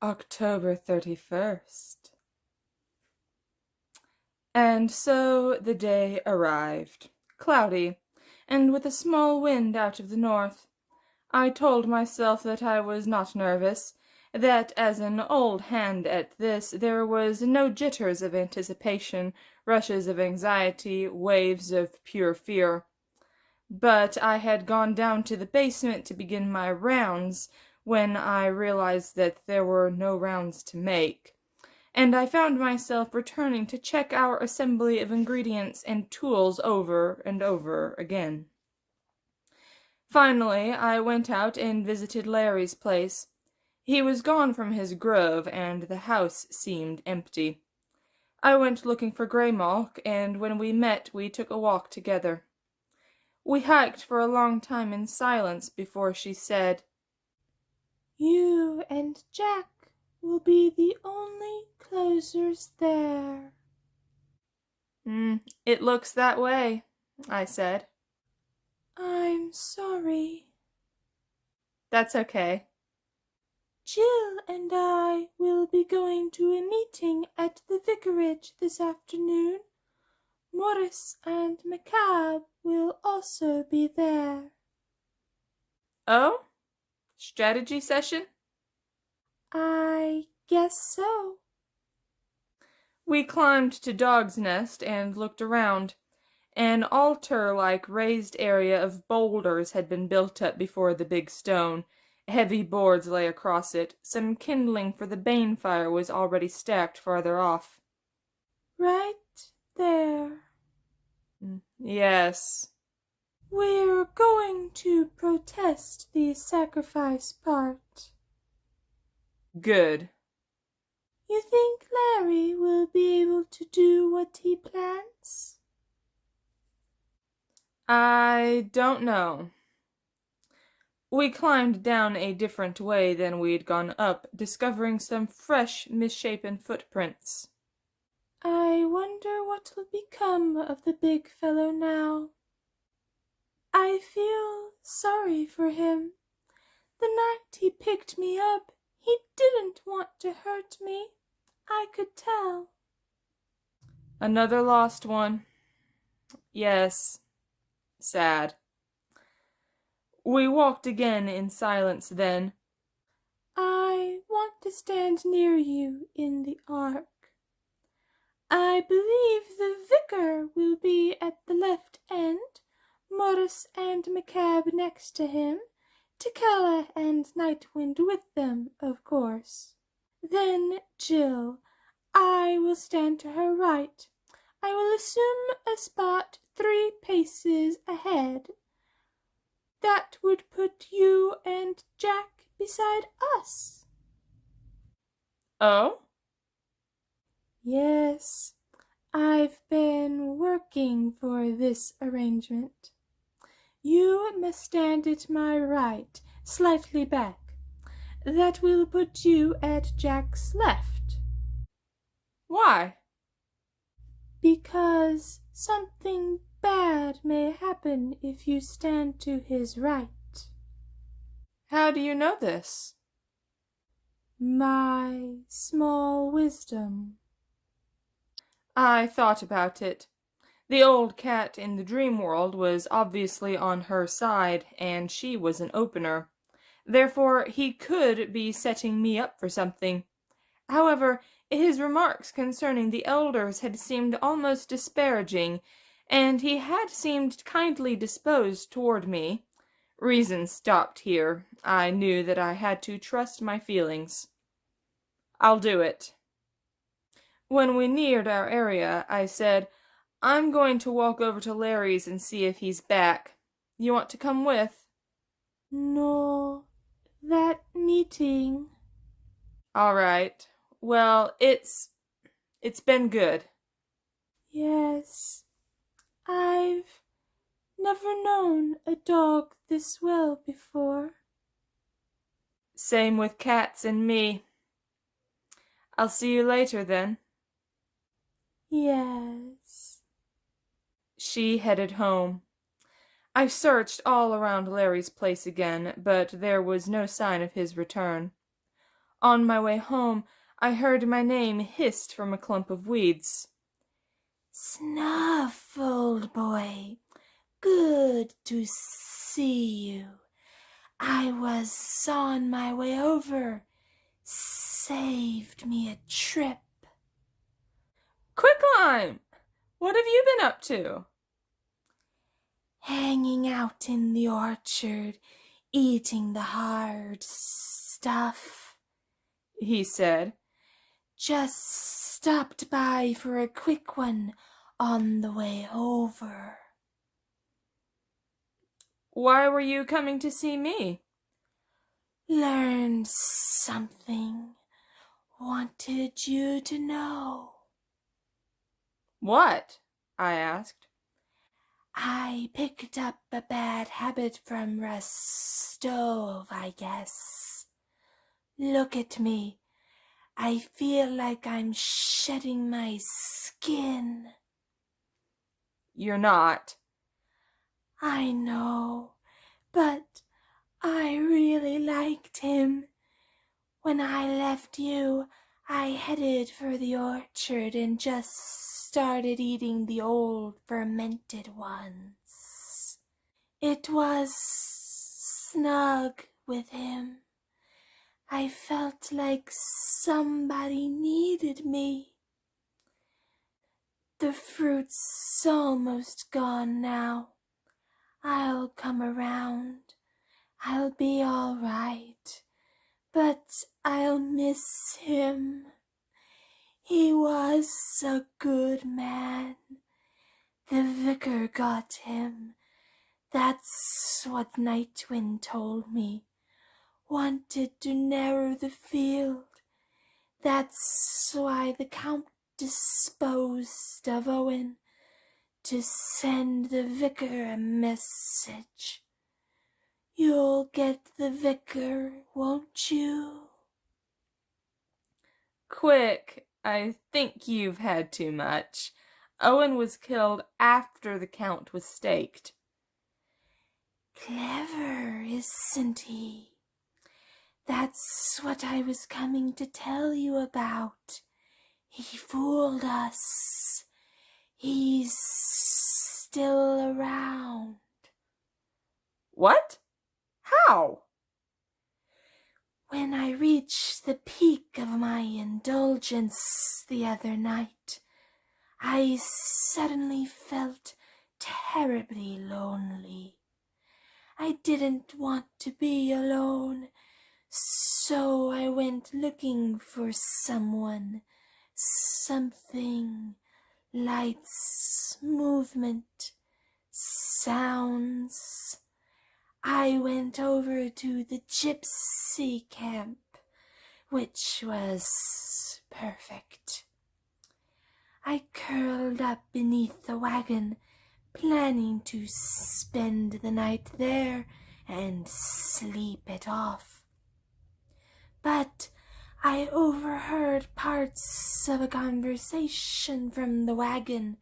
October 31st. And so the day arrived, cloudy, and with a small wind out of the north. I told myself that I was not nervous, that as an old hand at this there was no jitters of anticipation, rushes of anxiety, waves of pure fear. But I had gone down to the basement to begin my rounds when I realized that there were no rounds to make, and I found myself returning to check our assembly of ingredients and tools over and over again. Finally, I went out and visited Larry's place. He was gone from his grove, and the house seemed empty. I went looking for Greymalk, and when we met we took a walk together. We hiked for a long time in silence before she said, "You and Jack will be the only closers there." It looks that way," I said. "I'm sorry." "That's okay." "Jill and I will be going to a meeting at the vicarage this afternoon. Morris and McCabe will also be there." "Oh? Strategy session?" "I guess so." We climbed to Dog's Nest and looked around. An altar-like raised area of boulders had been built up before the big stone. Heavy boards lay across it. Some kindling for the bane fire was already stacked farther off. "Right there." "Yes." "We're going to protest the sacrifice part." "Good." "You think Larry will be able to do what he plans?" "I don't know." We climbed down a different way than we'd gone up, discovering some fresh, misshapen footprints. "I wonder what will become of the big fellow now. I feel sorry for him. The night he picked me up, he didn't want to hurt me. I could tell." Another lost one. Yes. Sad. We walked again in silence then. "I want to stand near you in the ark. I believe the vicar will be at the left end, Morris and McCabe next to him, Tekela and Nightwind with them, of course. Then Jill. I will stand to her right. I will assume a spot 3 paces ahead. That would put you and Jack beside us." "Oh?" "Yes, I've been working for this arrangement. You must stand at my right, slightly back. That will put you at Jack's left." "Why?" "Because something bad may happen if you stand to his right." "How do you know this?" "My small wisdom." I thought about it. The old cat in the dream world was obviously on her side, and she was an opener. Therefore, he could be setting me up for something. However, his remarks concerning the elders had seemed almost disparaging, and he had seemed kindly disposed toward me. Reason stopped here. I knew that I had to trust my feelings. "I'll do it." When we neared our area, I said, "I'm going to walk over to Larry's and see if he's back. You want to come with?" "No, that meeting." "All right. Well, it's been good." "Yes, I've never known a dog this well before." "Same with cats and me. I'll see you later, then." "Yes." She headed home. I searched all around Larry's place again, but there was no sign of his return. On my way home, I heard my name hissed from a clump of weeds. Snuff, old boy, good to see you. I was on my way over. Saved me a trip. Quicklime! What have you been up to? Hanging out in the orchard, eating the hard stuff, he said. Just stopped by for a quick one on the way over. Why were you coming to see me? Learned something. Wanted you to know. What? I asked. I picked up a bad habit from Rostov, I guess. Look at me. I feel like I'm shedding my skin. You're not. I know, but I really liked him. When I left you, I headed for the orchard and just started eating the old fermented ones. It was snug with him. I felt like somebody needed me. The fruit's almost gone now. I'll come around. I'll be all right. But I'll miss him. He was a good man. The vicar got him. That's what Nightwind told me. Wanted to narrow the field. That's why the Count disposed of Owen, to send the vicar a message. You'll get the vicar, won't you? Quick, I think you've had too much. Owen was killed after the Count was staked. Clever, isn't he? That's what I was coming to tell you about. He fooled us. He's still around. What? How? When I reached the peak of my indulgence the other night, I suddenly felt terribly lonely. I didn't want to be alone, so I went looking for someone, something, lights, movement, sounds. I went over to the gypsy camp, which was perfect. I curled up beneath the wagon, planning to spend the night there and sleep it off. But I overheard parts of a conversation from the wagon,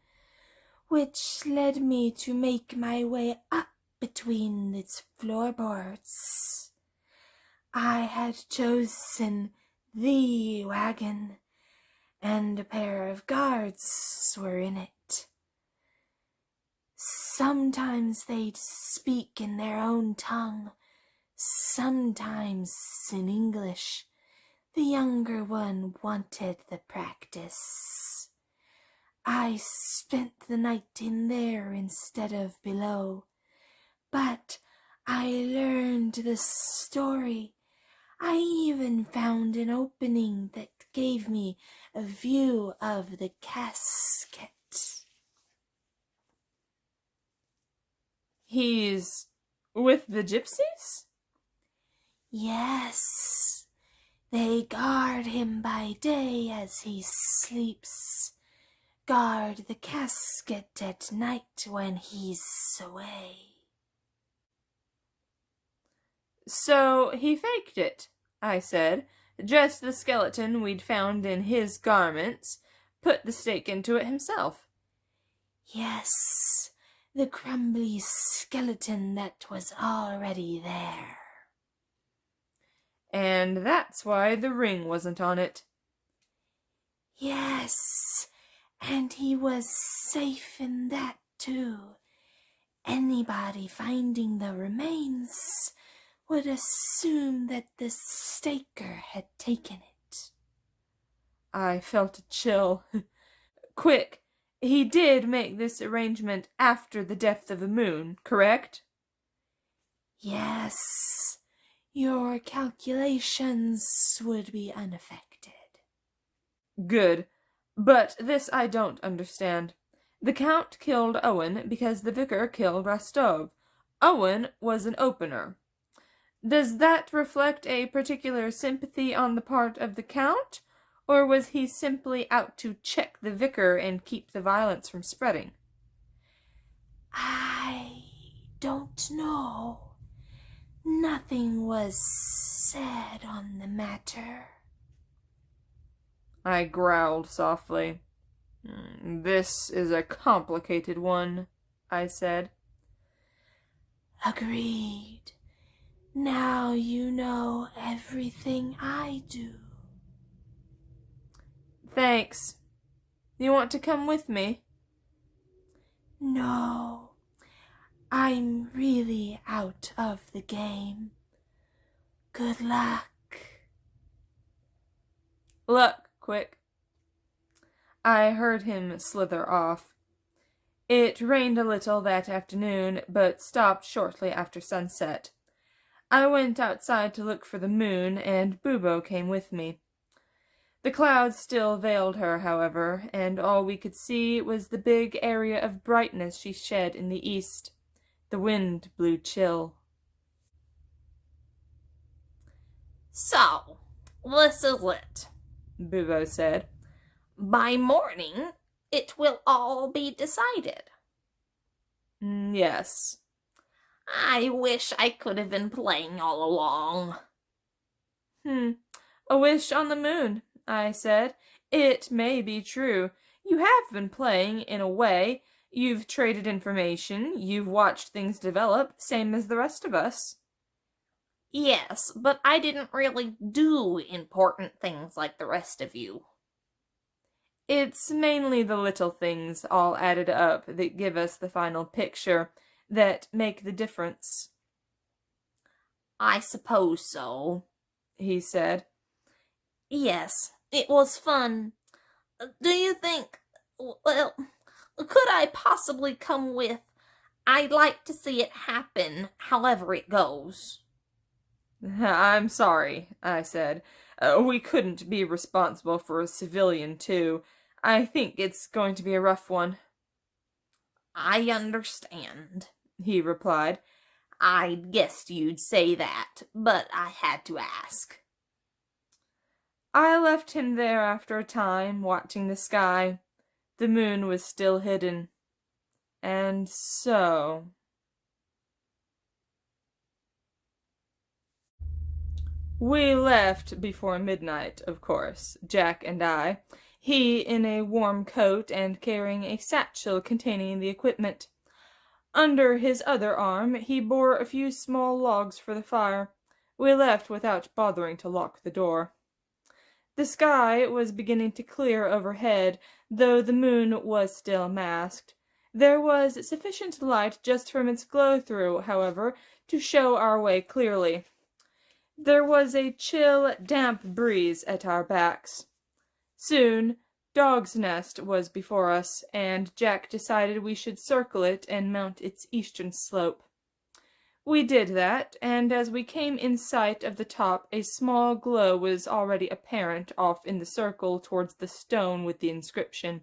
which led me to make my way up between its floorboards. I had chosen the wagon, and a pair of guards were in it. Sometimes they'd speak in their own tongue, sometimes in English. The younger one wanted the practice. I spent the night in there instead of below, but I learned the story. I even found an opening that gave me a view of the casket. He's with the gypsies? Yes, they guard him by day as he sleeps, guard the casket at night when he's away. So he faked it, I said. Just the skeleton we'd found in his garments, put the stake into it himself. Yes, the crumbly skeleton that was already there. and that's why the ring wasn't on it. Yes, and he was safe in that too. Anybody finding the remains would assume that the staker had taken it. I felt a chill. Quick, he did make this arrangement after the death of the moon, correct? Yes, your calculations would be unaffected. Good. But this I don't understand. The Count killed Owen because the vicar killed Rostov. Owen was an opener. Does that reflect a particular sympathy on the part of the Count, or was he simply out to check the vicar and keep the violence from spreading? I don't know. Nothing was said on the matter. I growled softly. This is a complicated one, I said. Agreed. Now you know everything I do. Thanks. You want to come with me? No, I'm really out of the game. Good luck. Luck, quick. I heard him slither off. It rained a little that afternoon, but stopped shortly after sunset. I went outside to look for the moon, and Bubo came with me. The clouds still veiled her, however, and all we could see was the big area of brightness she shed in the east. The wind blew chill. So, this is it, Bubo said. By morning, it will all be decided. Yes. I wish I could have been playing all along. A wish on the moon, I said. It may be true. You have been playing, in a way. You've traded information. You've watched things develop, same as the rest of us. Yes, but I didn't really do important things like the rest of you. It's mainly the little things all added up that give us the final picture, that make the difference. I suppose so, he said. Yes, it was fun. Do you think, well, could I possibly come with? I'd like to see it happen, however it goes. I'm sorry, I said. We couldn't be responsible for a civilian, too. I think it's going to be a rough one. I understand, he replied. I'd guessed you'd say that, but I had to ask. I left him there after a time, watching the sky. The moon was still hidden. And so... We left before midnight, of course, Jack and I, he in a warm coat and carrying a satchel containing the equipment. Under his other arm he bore a few small logs for the fire. We left without bothering to lock the door. The sky was beginning to clear overhead, though the moon was still masked. There was sufficient light just from its glow-through, however, to show our way clearly. There was a chill, damp breeze at our backs. Soon, Dog's Nest was before us, and Jack decided we should circle it and mount its eastern slope. We did that, and as we came in sight of the top, a small glow was already apparent off in the circle towards the stone with the inscription.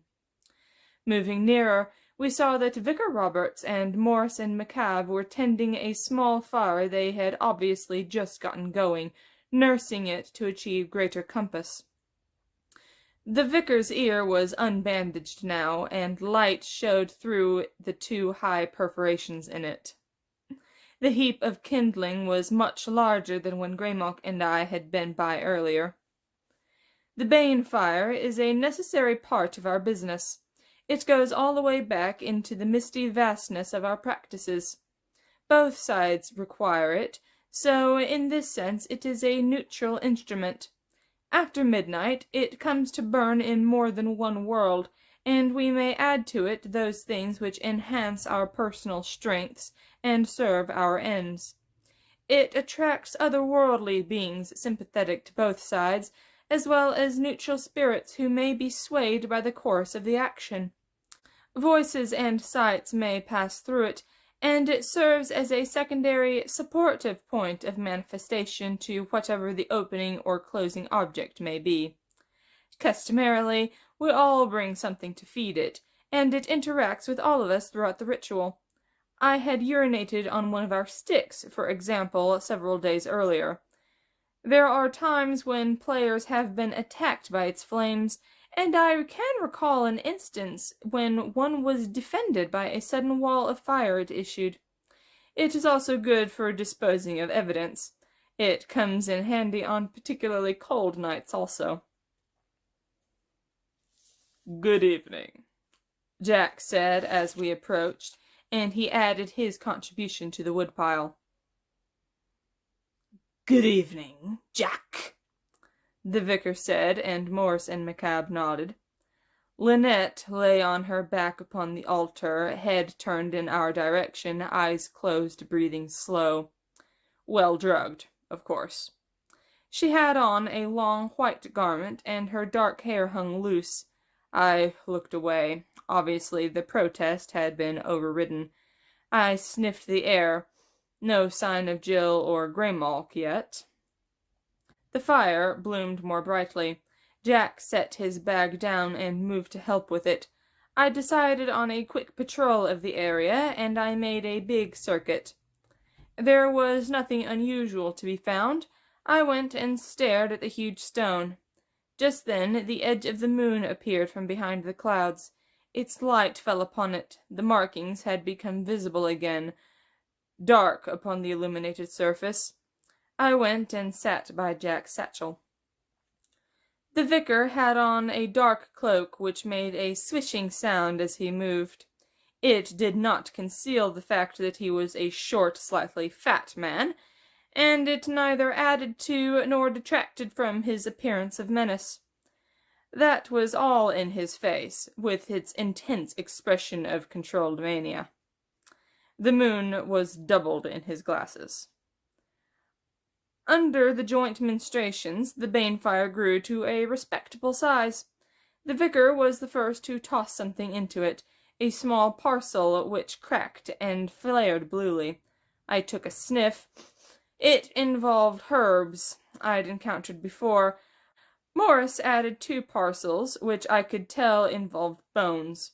Moving nearer, we saw that Vicar Roberts and Morris and McCabe were tending a small fire they had obviously just gotten going, nursing it to achieve greater compass. The vicar's ear was unbandaged now, and light showed through the two high perforations in it. The heap of kindling was much larger than when Greymock and I had been by earlier. The bane fire is a necessary part of our business. It goes all the way back into the misty vastness of our practices. Both sides require it, so in this sense it is a neutral instrument. After midnight it comes to burn in more than one world, and we may add to it those things which enhance our personal strengths and serve our ends. It attracts otherworldly beings sympathetic to both sides, as well as neutral spirits who may be swayed by the course of the action. Voices and sights may pass through it, and it serves as a secondary, supportive point of manifestation to whatever the opening or closing object may be. Customarily, we all bring something to feed it, and it interacts with all of us throughout the ritual. I had urinated on one of our sticks, for example, several days earlier. There are times when players have been attacked by its flames, and I can recall an instance when one was defended by a sudden wall of fire it issued. It is also good for disposing of evidence. It comes in handy on particularly cold nights also. "Good evening," Jack said as we approached, and he added his contribution to the woodpile. "Good evening, Jack," the vicar said, and Morris and McCabe nodded. Lynette lay on her back upon the altar, head turned in our direction, eyes closed, breathing slow. Well drugged, of course. She had on a long white garment, and her dark hair hung loose. I looked away. Obviously the protest had been overridden. I sniffed the air. No sign of Jill or Greymalk yet. The fire bloomed more brightly. Jack set his bag down and moved to help with it. I decided on a quick patrol of the area, and I made a big circuit. There was nothing unusual to be found. I went and stared at the huge stone. Just then the edge of the moon appeared from behind the clouds. Its light fell upon it. The markings had become visible again, dark upon the illuminated surface. I went and sat by Jack's satchel. The vicar had on a dark cloak which made a swishing sound as he moved. It did not conceal the fact that he was a short, slightly fat man, and it neither added to nor detracted from his appearance of menace. That was all in his face, with its intense expression of controlled mania. The moon was doubled in his glasses. Under the joint ministrations, the banefire grew to a respectable size. The vicar was the first to toss something into it, a small parcel which cracked and flared bluely. I took a sniff. It involved herbs I'd encountered before. Morris added 2 parcels, which I could tell involved bones.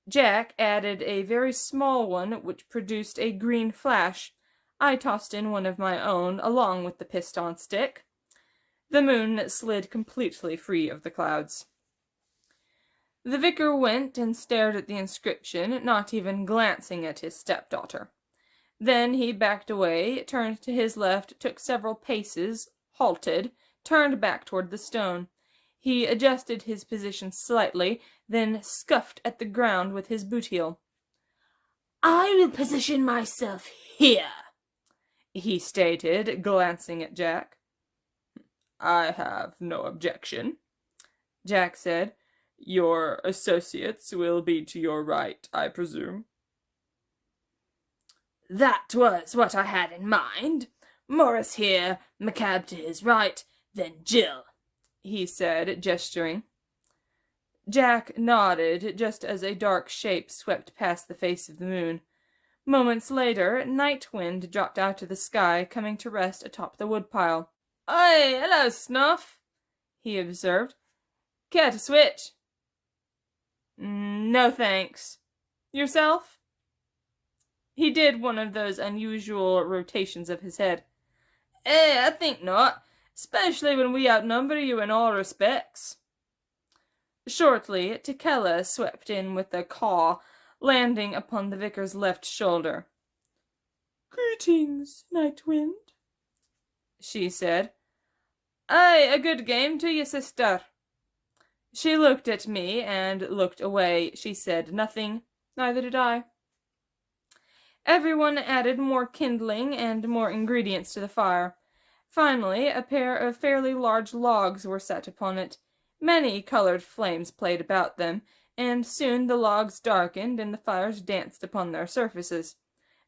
Jack added a very small one, which produced a green flash. I tossed in one of my own, along with the piston stick. The moon slid completely free of the clouds. The vicar went and stared at the inscription, not even glancing at his stepdaughter. Then he backed away, turned to his left, took several paces, halted, turned back toward the stone. He adjusted his position slightly, then scuffed at the ground with his boot heel. "I will position myself here," he stated, glancing at Jack. "I have no objection," Jack said. "Your associates will be to your right, I presume." "That was what I had in mind. Morris here, McCabe to his right, then Jill," he said, gesturing. Jack nodded just as a dark shape swept past the face of the moon. Moments later, Night Wind dropped out of the sky, coming to rest atop the woodpile. "Hey, hello, Snuff," he observed. "Care to switch?" "No, thanks. Yourself?" He did one of those unusual rotations of his head. I think not, especially when we outnumber you in all respects." Shortly, Tekela swept in with a caw, landing upon the vicar's left shoulder. "Greetings, Night Wind," she said. "Aye, a good game to you, sister." She looked at me and looked away. She said nothing, neither did I. Everyone added more kindling and more ingredients to the fire. Finally, a pair of fairly large logs were set upon it. Many colored flames played about them, and soon the logs darkened and the fires danced upon their surfaces.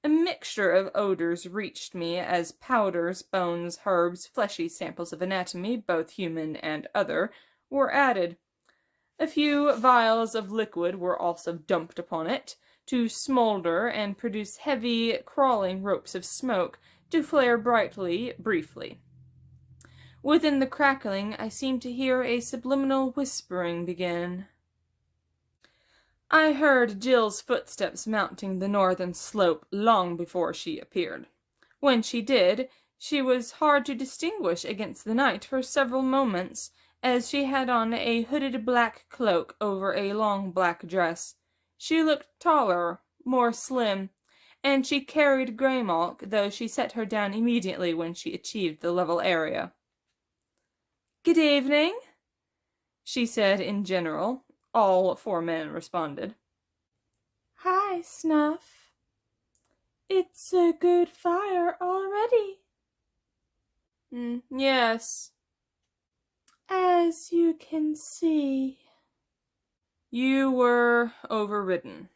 A mixture of odors reached me as powders, bones, herbs, fleshy samples of anatomy, both human and other, were added. A few vials of liquid were also dumped upon it, to smolder and produce heavy, crawling ropes of smoke, to flare brightly, briefly. Within the crackling, I seemed to hear a subliminal whispering begin. I heard Jill's footsteps mounting the northern slope long before she appeared. When she did, she was hard to distinguish against the night for several moments, as she had on a hooded black cloak over a long black dress. She looked taller, more slim, and she carried Greymalk, though she set her down immediately when she achieved the level area. "Good evening," she said in general. All 4 men responded. "Hi, Snuff. It's a good fire already." Yes. "As you can see." You were overridden.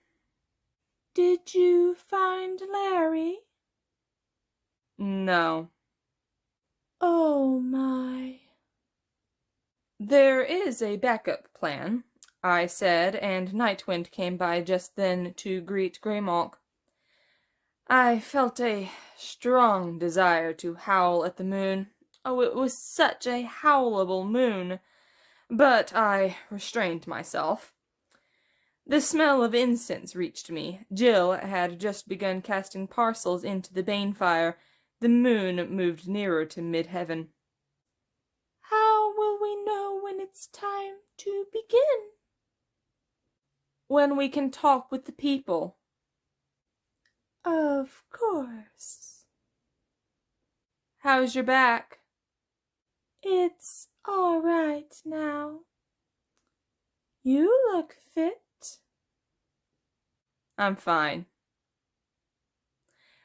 "Did you find Larry?" No. "Oh my." There is a backup plan, I said, and Nightwind came by just then to greet Greymalk. I felt a strong desire to howl at the moon. Oh, it was such a howlable moon! But I restrained myself. The smell of incense reached me. Jill had just begun casting parcels into the bane fire. The moon moved nearer to mid-heaven. "How will we know when it's time to begin?" "When we can talk with the people." "Of course." "How's your back?" "It's all right now." "You look fit." "I'm fine."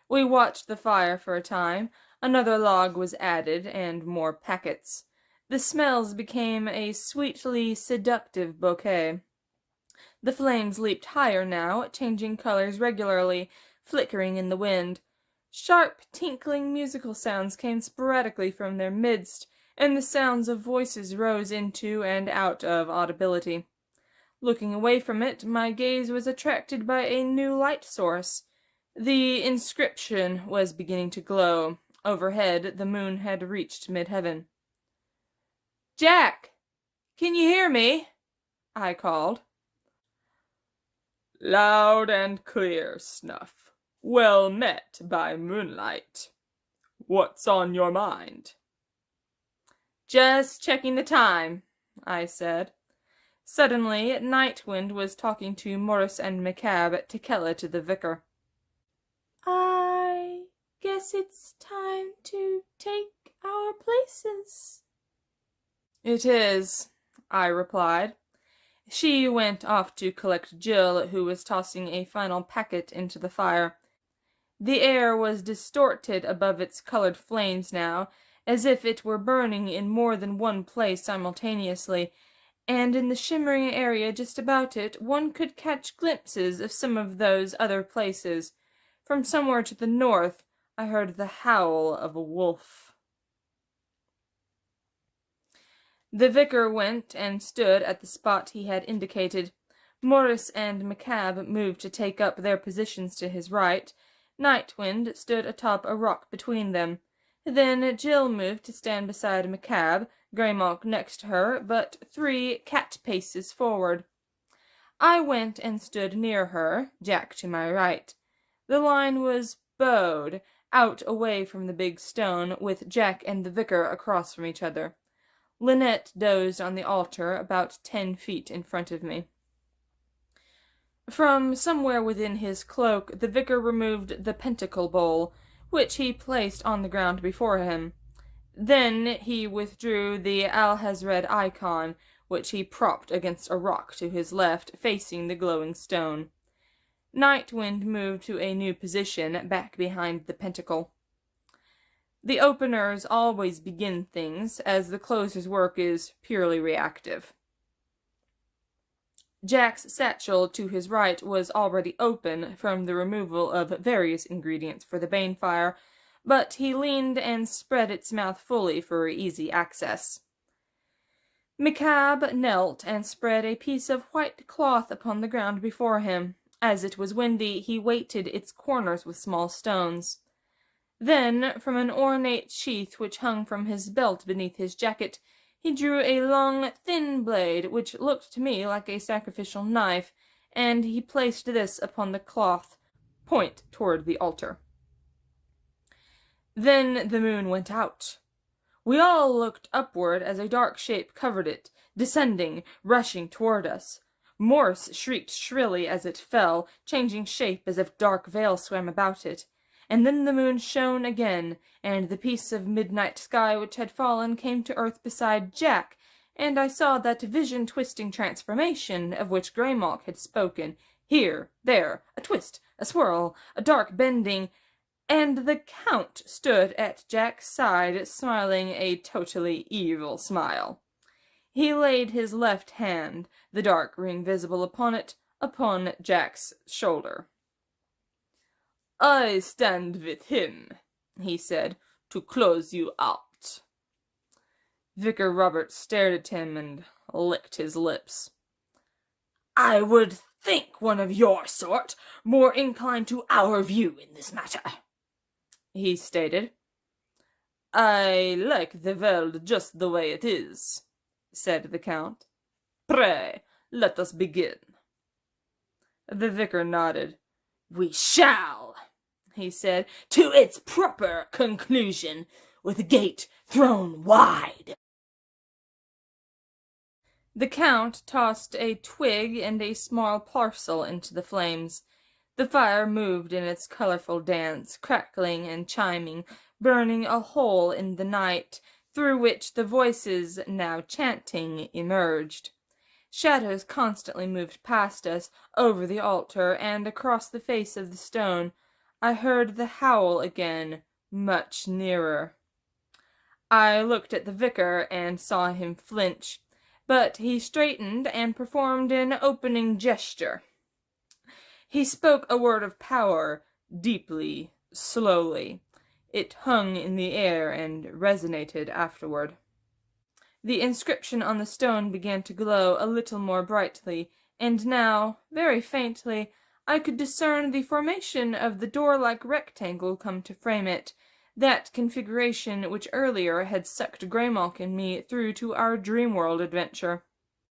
We watched the fire for a time. Another log was added, and more packets. The smells became a sweetly seductive bouquet. The flames leaped higher now, changing colors regularly, flickering in the wind. Sharp, tinkling musical sounds came sporadically from their midst, and the sounds of voices rose into and out of audibility. Looking away from it, my gaze was attracted by a new light source. The inscription was beginning to glow. Overhead, the moon had reached mid-heaven. "Jack! Can you hear me?" I called. "Loud and clear, Snuff. Well met by moonlight. What's on your mind?" "Just checking the time," I said. Suddenly, Nightwind was talking to Morris and McCabe, Tekela to the vicar. "I guess it's time to take our places." "It is," I replied. She went off to collect Jill, who was tossing a final packet into the fire. The air was distorted above its colored flames now, as if it were burning in more than one place simultaneously, and in the shimmering area just about it one could catch glimpses of some of those other places. From somewhere to the north I heard the howl of a wolf. The vicar went and stood at the spot he had indicated. Morris and McCabe moved to take up their positions to his right. Nightwind stood atop a rock between them. Then Jill moved to stand beside McCabe, Greymalk next to her, but 3 cat paces forward. I went and stood near her, Jack to my right. The line was bowed out away from the big stone, with Jack and the vicar across from each other. Lynette dozed on the altar about 10 feet in front of me. From somewhere within his cloak, the vicar removed the pentacle bowl, which he placed on the ground before him. Then he withdrew the Alhazred icon, which he propped against a rock to his left, facing the glowing stone. Night Wind moved to a new position back behind the pentacle. The openers always begin things, as the closer's work is purely reactive. Jack's satchel to his right was already open from the removal of various ingredients for the Banefire, but he leaned and spread its mouth fully for easy access. McCabe knelt and spread a piece of white cloth upon the ground before him. As it was windy, he weighted its corners with small stones. Then, from an ornate sheath which hung from his belt beneath his jacket, he drew a long, thin blade, which looked to me like a sacrificial knife, and he placed this upon the cloth, point toward the altar. Then the moon went out. We all looked upward as a dark shape covered it, descending, rushing toward us. Morse shrieked shrilly as it fell, changing shape as if dark veil swam about it. And then the moon shone again, and the piece of midnight sky which had fallen came to earth beside Jack, and I saw that vision-twisting transformation of which Greymalk had spoken. Here, there, a twist, a swirl, a dark bending, and the Count stood at Jack's side, smiling a totally evil smile. He laid his left hand, the dark ring visible upon it, upon Jack's shoulder. "I stand with him," he said, "to close you out." Vicar Robert stared at him and licked his lips. "I would think one of your sort more inclined to our view in this matter," he stated. "I like the world just the way it is," said the Count. "Pray, let us begin." The vicar nodded. "We shall," he said, "to its proper conclusion, with the gate thrown wide." The Count tossed a twig and a small parcel into the flames. The fire moved in its colorful dance, crackling and chiming, burning a hole in the night, through which the voices, now chanting, emerged. Shadows constantly moved past us, over the altar, and across the face of the stone. I heard the howl again, much nearer. I looked at the vicar and saw him flinch, but he straightened and performed an opening gesture. He spoke a word of power, deeply, slowly. It hung in the air and resonated afterward. The inscription on the stone began to glow a little more brightly, and now, very faintly, I could discern the formation of the door-like rectangle come to frame it, that configuration which earlier had sucked Greymalk and me through to our dream-world adventure.